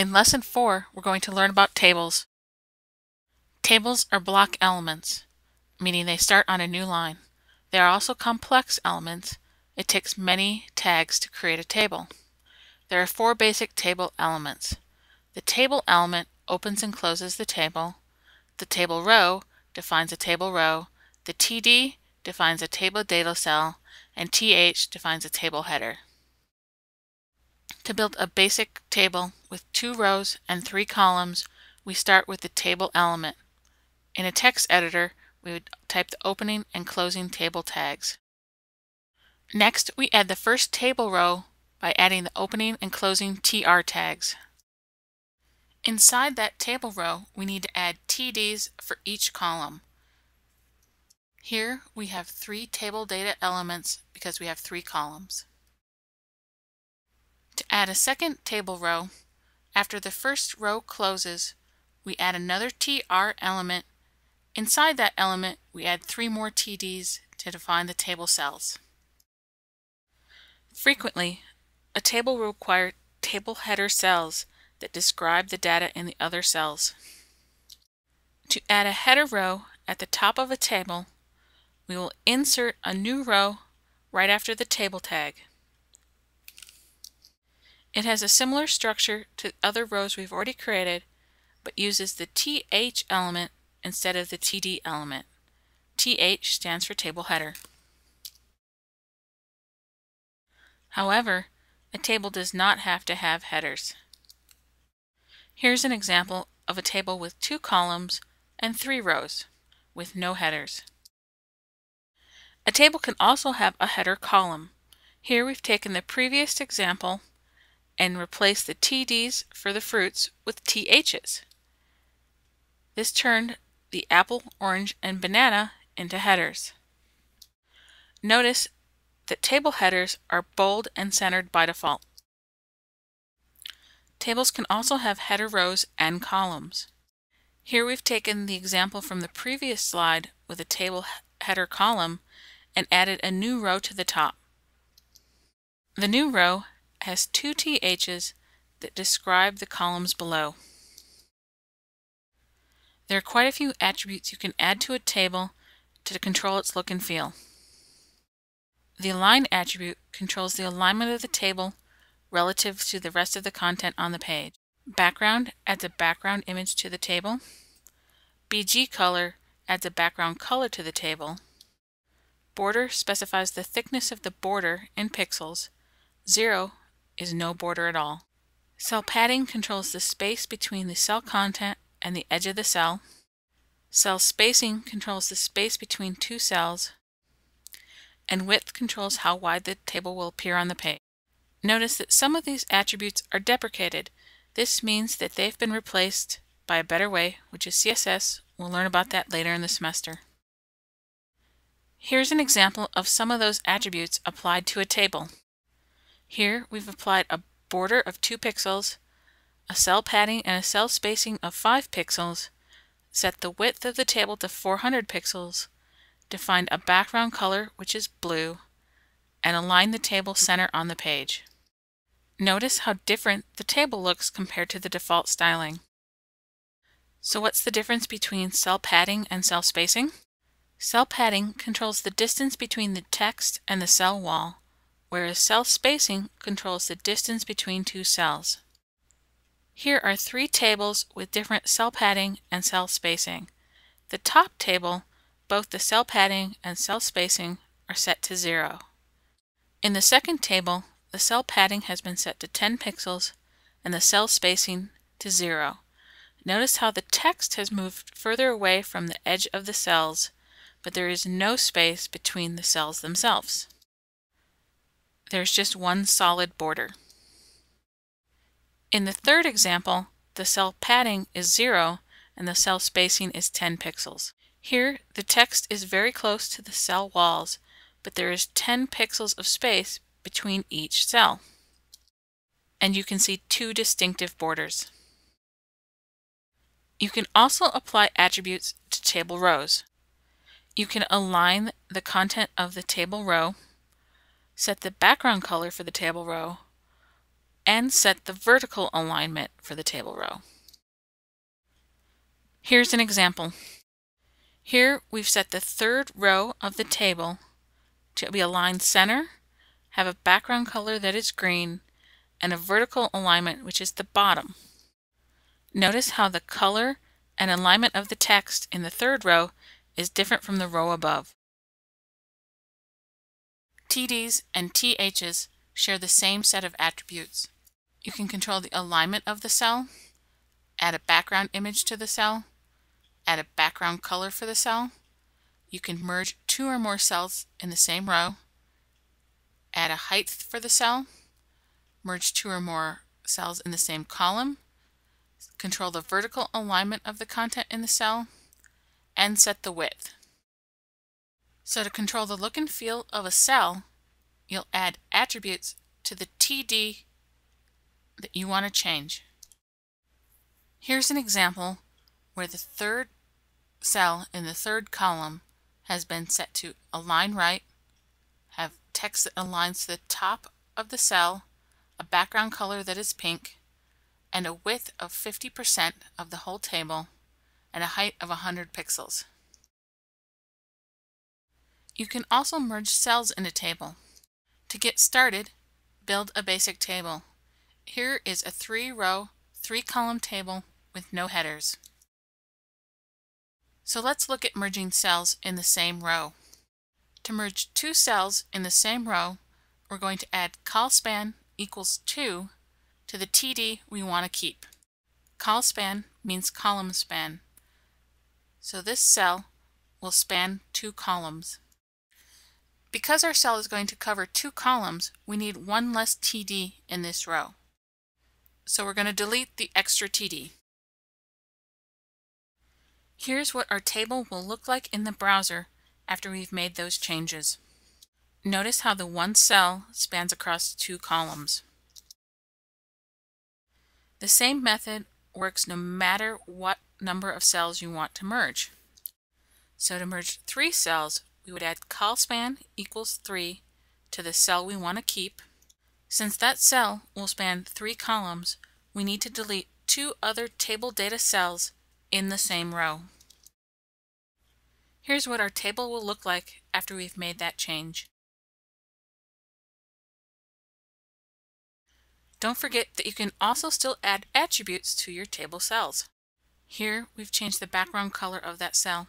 In Lesson 4, we're going to learn about tables. Tables are block elements, meaning they start on a new line. They are also complex elements. It takes many tags to create a table. There are 4 basic table elements. The table element opens and closes the table. The table row defines a table row. The TD defines a table data cell, and TH defines a table header. To build a basic table with 2 rows and 3 columns, we start with the table element. In a text editor, we would type the opening and closing table tags. Next, we add the first table row by adding the opening and closing TR tags. Inside that table row, we need to add TDs for each column. Here we have 3 table data elements because we have 3 columns. To add a second table row, after the first row closes, we add another TR element. Inside that element, we add 3 more TDs to define the table cells. Frequently, a table will require table header cells that describe the data in the other cells. To add a header row at the top of a table, we will insert a new row right after the table tag. It has a similar structure to other rows we've already created, but uses the TH element instead of the TD element. TH stands for table header. However, a table does not have to have headers. Here's an example of a table with 2 columns and 3 rows with no headers. A table can also have a header column. Here we've taken the previous example and replaced the TDs for the fruits with THs. This turned the apple, orange, and banana into headers. Notice that table headers are bold and centered by default. Tables can also have header rows and columns. Here we've taken the example from the previous slide with a table header column and added a new row to the top. The new row has 2 THs that describe the columns below. There are quite a few attributes you can add to a table to control its look and feel. The Align attribute controls the alignment of the table relative to the rest of the content on the page. Background adds a background image to the table. BG color adds a background color to the table. Border specifies the thickness of the border in pixels. 0 is no border at all. Cell padding controls the space between the cell content and the edge of the cell. Cell spacing controls the space between 2 cells. And width controls how wide the table will appear on the page. Notice that some of these attributes are deprecated. This means that they've been replaced by a better way, which is CSS. We'll learn about that later in the semester. Here's an example of some of those attributes applied to a table. Here we've applied a border of 2 pixels, a cell padding and a cell spacing of 5 pixels, set the width of the table to 400 pixels, defined a background color which is blue, and aligned the table center on the page. Notice how different the table looks compared to the default styling. So what's the difference between cell padding and cell spacing? Cell padding controls the distance between the text and the cell wall, whereas cell spacing controls the distance between 2 cells. Here are 3 tables with different cell padding and cell spacing. The top table, both the cell padding and cell spacing are set to 0. In the second table, the cell padding has been set to 10 pixels and the cell spacing to 0. Notice how the text has moved further away from the edge of the cells, but there is no space between the cells themselves. There's just one solid border. In the third example, the cell padding is 0 and the cell spacing is 10 pixels. Here, the text is very close to the cell walls, but there is 10 pixels of space between each cell. And you can see 2 distinctive borders. You can also apply attributes to table rows. You can align the content of the table row, set the background color for the table row, and set the vertical alignment for the table row. Here's an example. Here we've set the third row of the table to be aligned center, have a background color that is green, and a vertical alignment which is the bottom. Notice how the color and alignment of the text in the third row is different from the row above. TDs and THs share the same set of attributes. You can control the alignment of the cell, add a background image to the cell, add a background color for the cell. You can merge two or more cells in the same row, add a height for the cell, merge two or more cells in the same column, control the vertical alignment of the content in the cell, and set the width. So to control the look and feel of a cell, you'll add attributes to the TD that you want to change. Here's an example where the third cell in the third column has been set to align right, have text that aligns to the top of the cell, a background color that is pink, and a width of 50% of the whole table, and a height of 100 pixels. You can also merge cells in a table. To get started, build a basic table. Here is a 3-row, 3-column table with no headers. So let's look at merging cells in the same row. To merge two cells in the same row, we're going to add colspan equals 2 to the TD we want to keep. Colspan means column span. So this cell will span 2 columns. Because our cell is going to cover 2 columns, we need one less TD in this row. So we're going to delete the extra TD. Here's what our table will look like in the browser after we've made those changes. Notice how the one cell spans across 2 columns. The same method works no matter what number of cells you want to merge. So to merge 3 cells, we would add colspan equals 3 to the cell we want to keep. Since that cell will span 3 columns, we need to delete 2 other table data cells in the same row. Here's what our table will look like after we've made that change. Don't forget that you can also still add attributes to your table cells. Here we've changed the background color of that cell.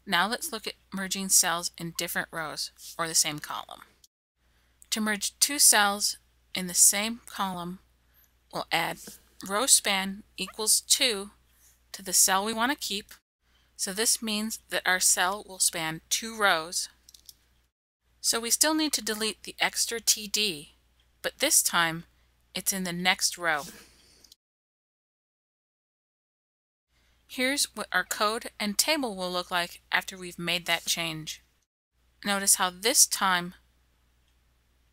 Now let's look at merging cells in different rows or the same column. To merge 2 cells in the same column, we'll add row span equals 2 to the cell we want to keep. So this means that our cell will span 2 rows. So we still need to delete the extra TD, but this time it's in the next row. Here's what our code and table will look like after we've made that change. Notice how this time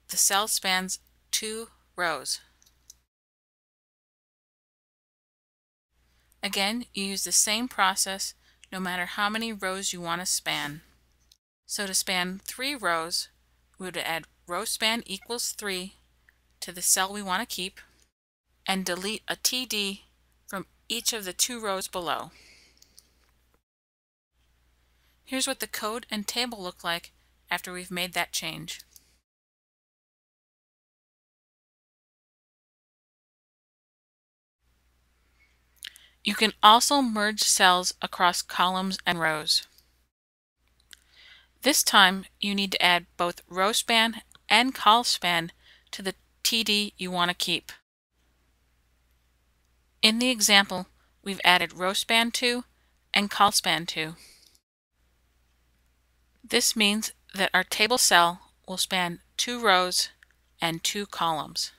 the cell spans 2 rows. Again, you use the same process no matter how many rows you want to span. So to span 3 rows, we would add row span equals 3 to the cell we want to keep and delete a TD from each of the 2 rows below. Here's what the code and table look like after we've made that change. You can also merge cells across columns and rows. This time you need to add both row span and col span to the TD you want to keep. In the example, we've added row span 2 and col span 2. This means that our table cell will span 2 rows and 2 columns.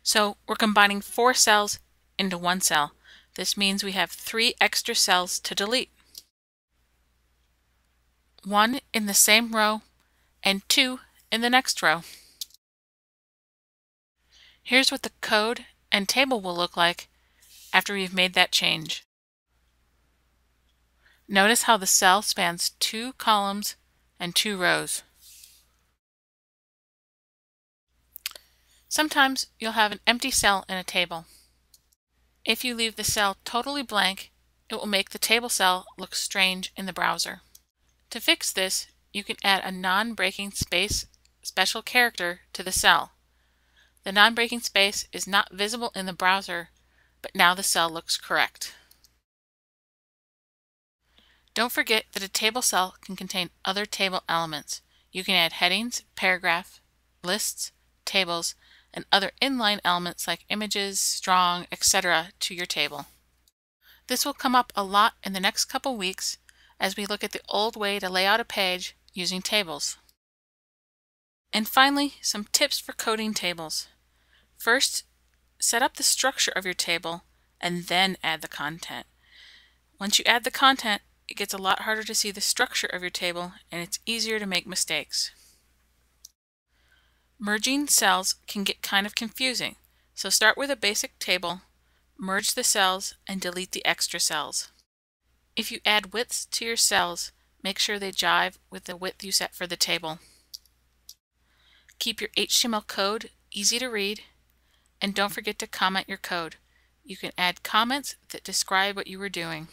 So we're combining 4 cells into 1 cell. This means we have 3 extra cells to delete. 1 in the same row and 2 in the next row. Here's what the code and table will look like after we've made that change. Notice how the cell spans 2 columns and 2 rows. Sometimes you'll have an empty cell in a table. If you leave the cell totally blank, it will make the table cell look strange in the browser. To fix this, you can add a non-breaking space special character to the cell. The non-breaking space is not visible in the browser, but now the cell looks correct. Don't forget that a table cell can contain other table elements. You can add headings, paragraph, lists, tables, and other inline elements like images, strong, etc. to your table. This will come up a lot in the next couple weeks as we look at the old way to lay out a page using tables. And finally, some tips for coding tables. First, set up the structure of your table and then add the content. Once you add the content, it gets a lot harder to see the structure of your table and it's easier to make mistakes. Merging cells can get kind of confusing, so start with a basic table, merge the cells, and delete the extra cells. If you add widths to your cells, make sure they jive with the width you set for the table. Keep your HTML code easy to read, and don't forget to comment your code. You can add comments that describe what you were doing.